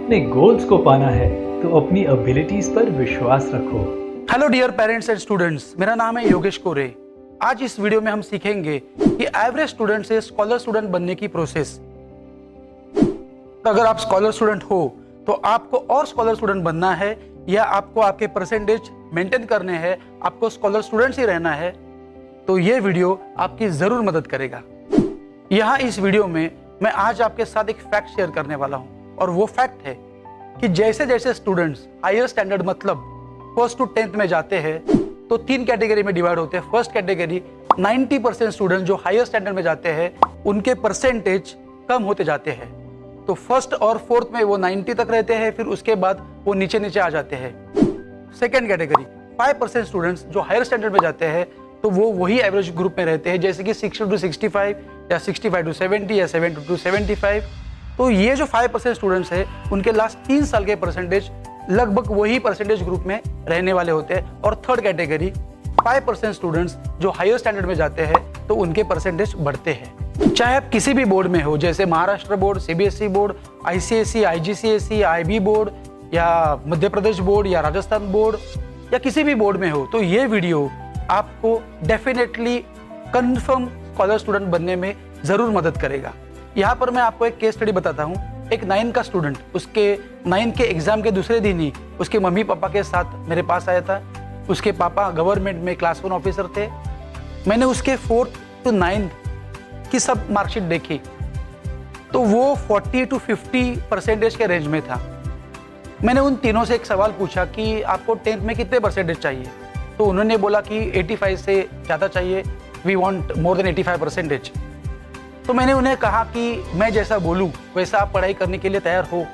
अपने गोल्स को पाना है तो अपनी एबिलिटीज पर विश्वास रखो। Hello dear parents and students, मेरा नाम है योगेश कोरे। आज इस वीडियो में हम सीखेंगे कि एवरेज स्टूडेंट से स्कॉलर स्टूडेंट बनने की प्रोसेस। अगर आप स्कॉलर स्टूडेंट हो तो आपको और स्कॉलर स्टूडेंट बनना है या आपको आपके परसेंटेज मेंटेन करने हैं, आपको स्कॉलर स्टूडेंट्स ही रहना है, तो ये वीडियो आपकी जरूर मदद करेगा। यहाँ इस वीडियो में मैं आज आपके साथ एक फैक्ट शेयर करने वाला हूँ और वो फैक्ट है कि जैसे जैसे स्टूडेंट्स हायर स्टैंडर्ड मतलब 1st to 10th में जाते हैं तो 3 कैटेगरी में डिवाइड होते हैं। फर्स्ट कैटेगरी 90% स्टूडेंट जो हायर स्टैंडर्ड में जाते हैं उनके परसेंटेज कम होते जाते हैं। तो 1st और 4th में वो 90 तक रहते हैं, फिर उसके बाद वो नीचे नीचे आ जाते हैं। सेकेंड कैटेगरी 5% स्टूडेंट्स जो हायर स्टैंडर्ड में जाते हैं तो वो वही एवरेज ग्रुप में रहते हैं, जैसे कि 60 to 65 या 65 to 70 या 70 to 75। तो ये जो 5% स्टूडेंट्स है उनके लास्ट 3 साल के परसेंटेज लगभग वही परसेंटेज ग्रुप में रहने वाले होते हैं। और थर्ड कैटेगरी 5% स्टूडेंट्स जो हायर स्टैंडर्ड में जाते हैं तो उनके परसेंटेज बढ़ते हैं। चाहे आप किसी भी बोर्ड में हो, जैसे Maharashtra board, CBSE board, ICSE, IGCSE, IB board या मध्य प्रदेश बोर्ड या राजस्थान बोर्ड या किसी भी बोर्ड में हो, तो ये वीडियो आपको डेफिनेटली कंफर्म स्कॉलर स्टूडेंट बनने में जरूर मदद करेगा। यहाँ पर मैं आपको एक केस स्टडी बताता हूँ। एक 9 का स्टूडेंट उसके 9 के एग्जाम के दूसरे दिन ही उसके मम्मी पापा के साथ मेरे पास आया था। उसके पापा गवर्नमेंट में क्लास 1 ऑफिसर थे। मैंने उसके 4th to 9th की सब मार्कशीट देखी तो वो 40 to 50% के रेंज में था। मैंने उन तीनों से एक सवाल पूछा कि आपको 10th में कितने परसेंटेज चाहिए, तो उन्होंने बोला कि 85 से ज़्यादा चाहिए, वी वांट मोर देन 85%। तो मैंने उन्हें कहा कि मैं जैसा बोलूँ वैसा आप पढ़ाई करने के लिए तैयार हो,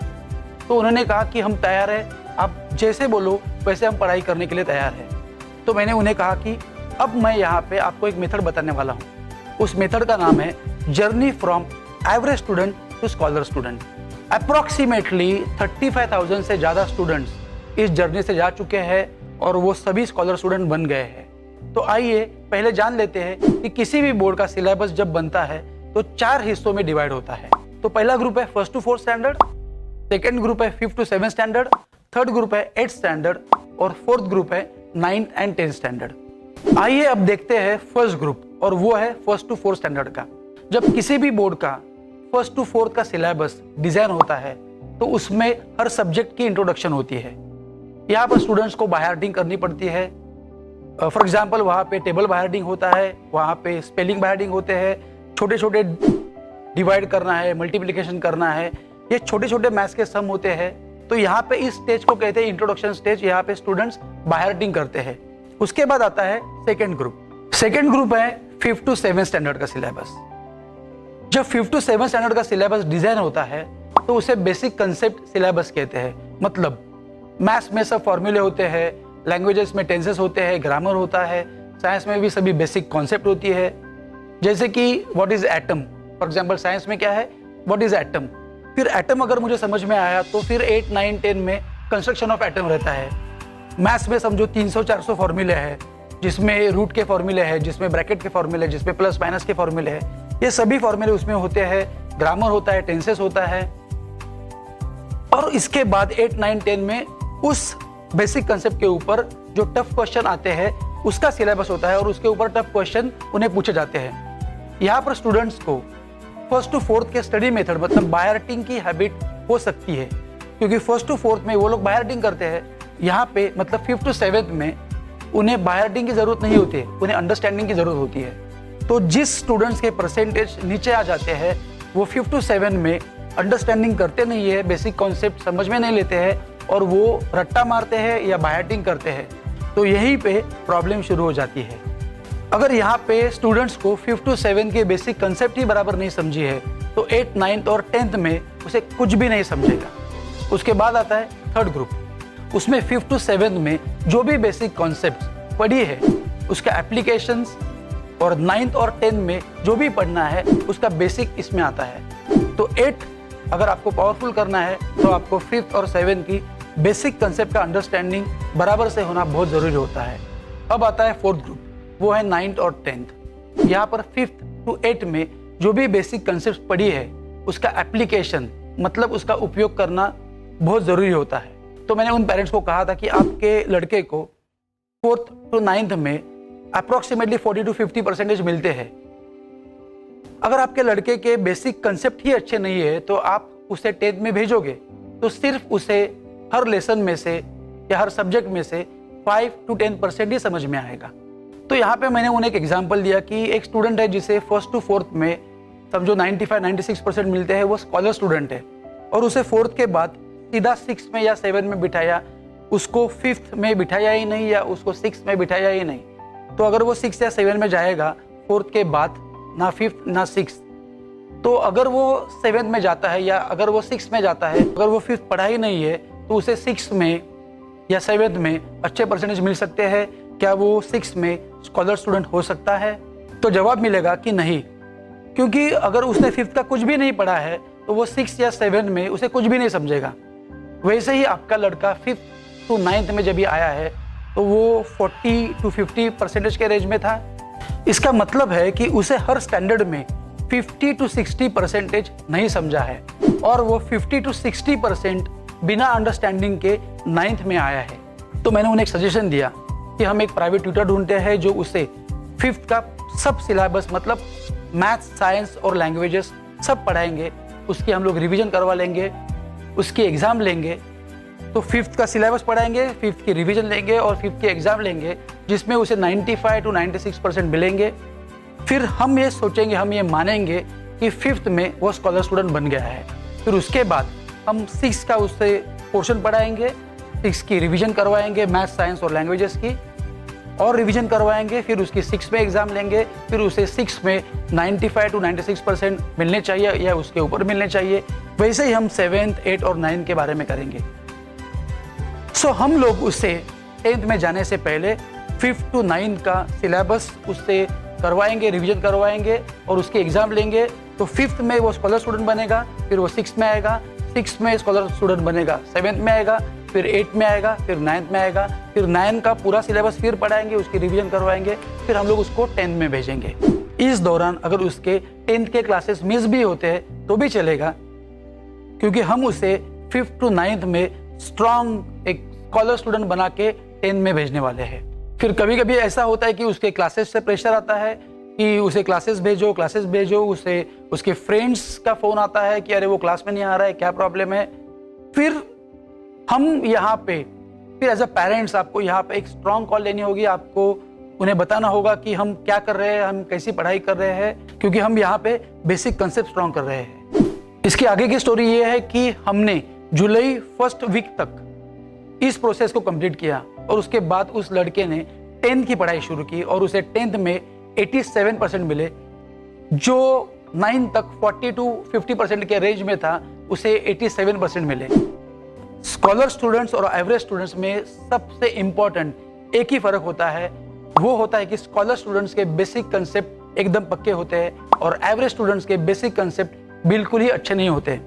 तो उन्होंने कहा कि हम तैयार हैं, आप जैसे बोलो वैसे हम पढ़ाई करने के लिए तैयार हैं। तो मैंने उन्हें कहा कि अब मैं यहाँ पे आपको एक मेथड बताने वाला हूँ। उस मेथड का नाम है journey from average student to scholar student. Approximately 35,000 से ज़्यादा स्टूडेंट्स इस जर्नी से जा चुके हैं और वो सभी स्कॉलर स्टूडेंट बन गए हैं। तो आइए पहले जान लेते हैं कि किसी भी बोर्ड का सिलेबस जब बनता है तो 4 हिस्सों में डिवाइड होता है। तो पहला ग्रुप है 1st to 4th standard, second group है 5th to 7th standard, third group है 8th स्टैंडर्ड और फोर्थ ग्रुप है 9th and 10th स्टैंडर्ड। आइए अब देखते हैं फर्स्ट ग्रुप, और वो है 1st to 4th स्टैंडर्ड का। जब किसी भी बोर्ड का 1st to 4th का सिलेबस डिजाइन होता है तो उसमें हर सब्जेक्ट की इंट्रोडक्शन होती है। यहाँ पर स्टूडेंट्स को बाय हार्टिंग करनी पड़ती है। फॉर एग्जाम्पल वहाँ पे टेबल बाय हार्टिंग होता है, वहाँ पे स्पेलिंग बाय हार्टिंग होते हैं, छोटे छोटे डिवाइड करना है, मल्टीप्लिकेशन करना है, ये छोटे छोटे मैथ्स के सम होते हैं। तो यहाँ पे इस स्टेज को कहते हैं इंट्रोडक्शन स्टेज। यहाँ पे स्टूडेंट्स बाय हार्टिंग करते हैं। उसके बाद आता है सेकेंड ग्रुप। सेकेंड ग्रुप है 5th to 7th स्टैंडर्ड का सिलेबस। जब 5th to 7th स्टैंडर्ड का सिलेबस डिजाइन होता है तो उसे बेसिक कंसेप्ट सिलेबस कहते हैं। मतलब मैथ्स में सब फॉर्मूले होते हैं, लैंग्वेजेस में टेंसेस होते हैं, ग्रामर होता है, साइंस में भी सभी बेसिक कॉन्सेप्ट होती है, जैसे कि what is atom. For example science में क्या है, व्हाट इज एटम। फिर एटम अगर मुझे समझ में आया तो फिर 8, 9, 10 में कंस्ट्रक्शन ऑफ एटम रहता है। मैथ्स में समझो 300-400 फॉर्मूले हैं, जिसमें रूट के फॉर्मूले हैं, जिसमें ब्रैकेट के फॉर्मूले, जिसमें प्लस माइनस के फॉर्मूले हैं। ये सभी फॉर्मूले उसमें होते हैं, ग्रामर होता है, टेंसेस होता है। और इसके बाद 8, 9, 10 में उस बेसिक कंसेप्ट के ऊपर जो टफ क्वेश्चन आते हैं उसका सिलेबस होता है और उसके ऊपर टफ क्वेश्चन उन्हें पूछे जाते हैं। यहाँ पर स्टूडेंट्स को 1st to 4th के स्टडी मेथड मतलब बाय हार्टिंग की हैबिट हो सकती है, क्योंकि 1st to 4th में वो लोग बाय हार्टिंग करते हैं। यहाँ पे मतलब 5th to 7th में उन्हें बाय हार्टिंग की जरूरत नहीं होती है, उन्हें अंडरस्टैंडिंग की जरूरत होती है। तो जिस स्टूडेंट्स के परसेंटेज नीचे आ जाते हैं वो 5th to 7th में अंडरस्टैंडिंग करते नहीं है, बेसिक कॉन्सेप्ट समझ में नहीं लेते हैं और वो रट्टा मारते हैं या बाय हार्टिंग करते हैं। तो यहीं पे प्रॉब्लम शुरू हो जाती है। अगर यहाँ पे स्टूडेंट्स को 5th to 7th के बेसिक कंसेप्ट ही बराबर नहीं समझी है तो 8th, 9th और 10th में उसे कुछ भी नहीं समझेगा। उसके बाद आता है थर्ड ग्रुप। उसमें 5th to 7th में जो भी बेसिक कॉन्सेप्ट पढ़ी है उसका एप्लीकेशंस, और 9th और 10th में जो भी पढ़ना है उसका बेसिक इसमें आता है। तो 8 अगर आपको पावरफुल करना है तो आपको 5th और 7th की बेसिक कंसेप्ट का अंडरस्टैंडिंग बराबर से होना बहुत ज़रूरी होता है। अब आता है फोर्थ ग्रुप, वो है 9th और 10th। यहाँ पर 5th to 8 में जो भी बेसिक कंसेप्ट पढ़ी है उसका एप्लीकेशन मतलब उसका उपयोग करना बहुत ज़रूरी होता है। तो मैंने उन पेरेंट्स को कहा था कि आपके लड़के को 4th to 9th में अप्रॉक्सीमेटली 40 to 50% मिलते हैं। अगर आपके लड़के के बेसिक कंसेप्ट ही अच्छे नहीं है तो आप उसे 10th में भेजोगे तो सिर्फ उसे हर लेसन में से या हर सब्जेक्ट में से 5 to 10% ही समझ में आएगा। तो यहाँ पे मैंने उन्हें एक एग्जांपल दिया कि एक स्टूडेंट है जिसे 1st to 4th में समझो 95-96% मिलते हैं, वो स्कॉलर स्टूडेंट है, और उसे 4th के बाद सीधा 6th में या 7th में बिठाया, उसको 5th में बिठाया ही नहीं या उसको 6th में बिठाया ही नहीं। तो अगर वो 6 या 7 में जाएगा 4th के बाद, ना 5th ना 6th, तो अगर वो 7th में जाता है या अगर वो 6th में जाता है, अगर वो 5th पढ़ा ही नहीं है तो उसे 6th में या 7th में अच्छे परसेंटेज मिल सकते हैं। क्या वो 6th में स्कॉलर स्टूडेंट हो सकता है? तो जवाब मिलेगा कि नहीं, क्योंकि अगर उसने 5th का कुछ भी नहीं पढ़ा है तो वो 6th या 7th में उसे कुछ भी नहीं समझेगा। वैसे ही आपका लड़का 5th to 9th में जब भी आया है तो वो 40 to 50% के रेंज में था। इसका मतलब है कि उसे हर स्टैंडर्ड में 50 to 60% नहीं समझा है और वो 50 to 60% बिना अंडरस्टैंडिंग के 9th में आया है। तो मैंने उन्हें एक सजेशन दिया कि हम एक प्राइवेट ट्यूटर ढूंढते हैं जो उसे 5th का सब सिलेबस, मतलब मैथ्स, साइंस और लैंग्वेजेस सब पढ़ाएंगे। उसकी हम लोग रिवीजन करवा लेंगे, उसकी एग्ज़ाम लेंगे। तो 5th का सिलेबस पढ़ाएंगे, 5th की रिवीजन लेंगे और 5th की एग्ज़ाम लेंगे, जिसमें उसे 95 to 96% मिलेंगे। फिर हम ये सोचेंगे, हम ये मानेंगे कि 5th में वो स्कॉलर स्टूडेंट बन गया है। फिर उसके बाद हम 6th का उससे पोर्शन पढ़ाएंगे, 6th की रिवीजन करवाएंगे, मैथ्स, साइंस और लैंग्वेजेस की, और रिवीजन करवाएंगे। फिर उसकी 6th में एग्ज़ाम लेंगे, फिर उसे 6th में 95 to 96% मिलने चाहिए या उसके ऊपर मिलने चाहिए। वैसे ही हम 7th, 8th और 9th के बारे में करेंगे। सो हम लोग उससे 10th में जाने से पहले 5th to 9th का सिलेबस उससे करवाएंगे, रिवीजन करवाएंगे और उसके एग्ज़ाम लेंगे। तो 5th में वो स्कॉलर स्टूडेंट बनेगा, फिर वो 6th में आएगा, 6th में स्कॉलर स्टूडेंट बनेगा, 7th में आएगा, फिर 8th में आएगा, फिर 9th में आएगा, फिर 9th का पूरा सिलेबस फिर पढ़ाएंगे, उसकी रिवीजन करवाएंगे, फिर हम लोग उसको 10th में भेजेंगे। इस दौरान अगर उसके 10th के क्लासेस मिस भी होते हैं तो भी चलेगा, क्योंकि हम उसे 5th to 9th में स्ट्रॉन्ग एक स्कॉलर स्टूडेंट बना के 10th में भेजने वाले हैं। फिर कभी कभी ऐसा होता है कि उसके क्लासेस से प्रेशर आता है कि उसे क्लासेस भेजो, उसे उसके फ्रेंड्स का फ़ोन आता है कि अरे वो क्लास में नहीं आ रहा है, क्या प्रॉब्लम है। फिर हम यहाँ पे फिर एज अ पेरेंट्स आपको यहाँ पे एक स्ट्रॉन्ग कॉल लेनी होगी। आपको उन्हें बताना होगा कि हम क्या कर रहे हैं, हम कैसी पढ़ाई कर रहे हैं, क्योंकि हम यहाँ पे बेसिक कंसेप्ट स्ट्रॉन्ग कर रहे हैं। इसकी आगे की स्टोरी ये है कि हमने जुलाई 1st वीक तक इस प्रोसेस को कंप्लीट किया और उसके बाद उस लड़के ने 10th की पढ़ाई शुरू की और उसे 10th में 87% मिले। जो 9 तक 40 to 50% के रेंज में था उसे 87% मिले। स्कॉलर स्टूडेंट्स और एवरेज स्टूडेंट्स में सबसे इम्पोर्टेंट एक ही फर्क होता है, वो होता है कि स्कॉलर स्टूडेंट्स के बेसिक कंसेप्ट एकदम पक्के होते हैं और एवरेज स्टूडेंट्स के बेसिक कंसेप्ट बिल्कुल ही अच्छे नहीं होते।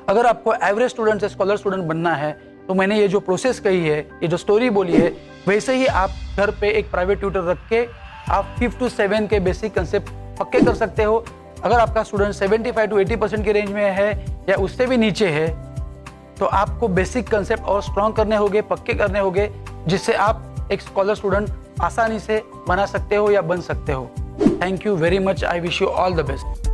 अगर आपको एवरेज स्टूडेंट से स्कॉलर स्टूडेंट बनना है तो मैंने ये जो प्रोसेस कही है, ये जो स्टोरी बोली है, वैसे ही आप घर पे एक प्राइवेट ट्यूटर रख के आप 5 to 7 के बेसिक कंसेप्ट पक्के कर सकते हो। अगर आपका स्टूडेंट 75 to 80% के रेंज में है या उससे भी नीचे है तो आपको बेसिक कंसेप्ट और स्ट्रॉन्ग करने होंगे, पक्के करने होंगे, जिससे आप एक स्कॉलर स्टूडेंट आसानी से बना सकते हो या बन सकते हो। Thank you very much. I wish you all the best.